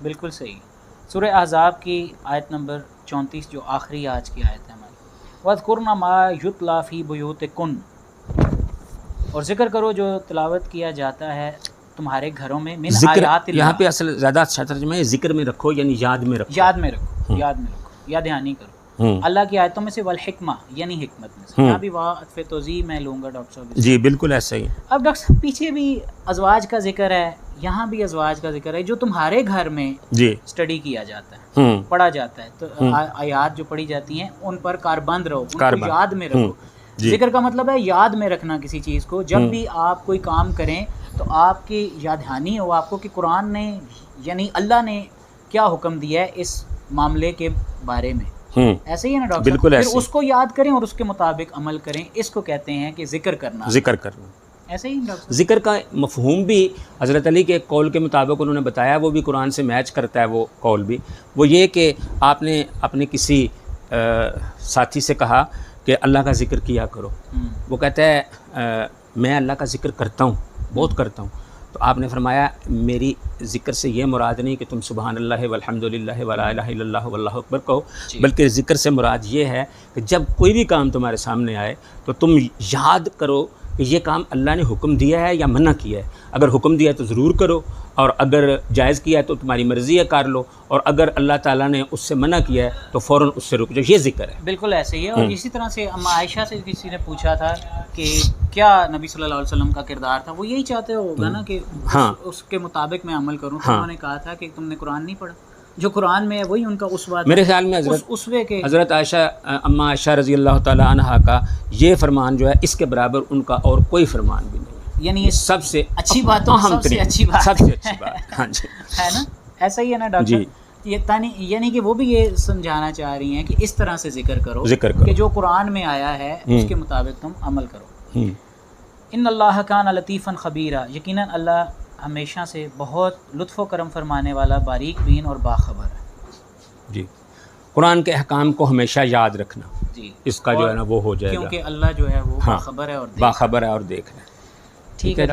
بالکل صحیح. سورہ احزاب کی آیت نمبر 34 جو آخری آج کی آیت ہے ہماری, وَاذْكُرْنَ مَا يُتْلَىٰ فِي بُيُوتِكُنَّ, اور ذکر کرو جو تلاوت کیا جاتا ہے تمہارے گھروں میں, من ذکر آیات اللہ. یہاں پہ اصل زیادہ اچھا ترجمہ ہے ذکر میں رکھو, یعنی یاد میں رکھو, یاد میں رکھو, یاد میں رکھو, یا دھیانی کرو اللہ کی آیتوں میں سے, والحکمہ یعنی حکمت میں سے. یہاں بھی واہ عطف توضیح میں لوں گا ڈاکٹر صاحب. جی بالکل ایسا ہی. اب ڈاکٹر صاحب پیچھے بھی ازواج کا ذکر ہے, یہاں بھی ازواج کا ذکر ہے جو تمہارے گھر میں جی اسٹڈی کیا جاتا ہے, پڑھا جاتا ہے, تو آیات جو پڑھی جاتی ہیں ان پر کاربند رہو, ان کو یاد میں رکھو. ذکر کا مطلب ہے یاد میں رکھنا کسی چیز کو. جب بھی آپ کوئی کام کریں تو آپ کی یاد دہانی ہو آپ کو کہ قرآن نے یعنی اللہ نے کیا حکم دیا ہے اس معاملے کے بارے میں. ایسے ہی ہے نا ڈاکٹر؟ بالکل ایسے. پھر اس کو یاد کریں اور اس کے مطابق عمل کریں, اس کو کہتے ہیں کہ ذکر کرنا. ذکر کرنا ایسے ہی ڈاکٹر؟ ذکر کا مفہوم بھی حضرت علی کے قول کے مطابق انہوں نے بتایا, وہ بھی قرآن سے میچ کرتا ہے وہ قول بھی. وہ یہ کہ آپ نے اپنے کسی ساتھی سے کہا کہ اللہ کا ذکر کیا کرو, وہ کہتا ہے میں اللہ کا ذکر کرتا ہوں, بہت کرتا ہوں. تو آپ نے فرمایا میری ذکر سے یہ مراد نہیں کہ تم سبحان اللہ والحمد للہ ولا الہ الا اللہ واللہ اکبر کہو, بلکہ ذکر سے مراد یہ ہے کہ جب کوئی بھی کام تمہارے سامنے آئے تو تم یاد کرو کہ یہ کام اللہ نے حکم دیا ہے یا منع کیا ہے. اگر حکم دیا ہے تو ضرور کرو, اور اگر جائز کیا ہے تو تمہاری مرضی ہے کر لو, اور اگر اللہ تعالیٰ نے اس سے منع کیا ہے تو فوراً اس سے رک جاؤ. یہ ذکر ہے. بالکل ایسے ہی ہے. اور اسی طرح سے اما عائشہ سے کسی نے پوچھا تھا کہ کیا نبی صلی اللہ علیہ وسلم کا کردار تھا, وہ یہی چاہتے ہوگا نا کہ اس کے مطابق میں عمل کروں. تو انہوں نے کہا تھا کہ تم نے قرآن نہیں پڑھا, جو قرآن میں ہے وہی ان کا اسوہ تھا. میرے خیال میں حضرت عائشہ اما عائشہ رضی اللہ تعالیٰ عنہا کا یہ فرمان جو ہے اس کے برابر ان کا اور کوئی فرمان بھی نہیں, یعنی یہ سب سے اچھی باتوں سب سے اچھی بات. ہاں جی ہے نا, ایسا ہی ہے نا ڈاکٹر؟ یعنی کہ وہ بھی یہ سمجھانا چاہ رہی ہیں کہ اس طرح سے ذکر کرو کہ جو قرآن میں آیا ہے اس کے مطابق تم عمل کرو. ان اللہ کان لطیفا خبیرا, یقیناً اللہ ہمیشہ سے بہت لطف و کرم فرمانے والا, باریک بین اور باخبر ہے. جی قرآن کے احکام کو ہمیشہ یاد رکھنا, جی اس کا جو ہے نا وہ ہو جائے گا, کیونکہ اللہ جو ہے وہ باخبر ہے اور باخبر ہے اور دیکھ رہا ہے. ٹھیک ہے.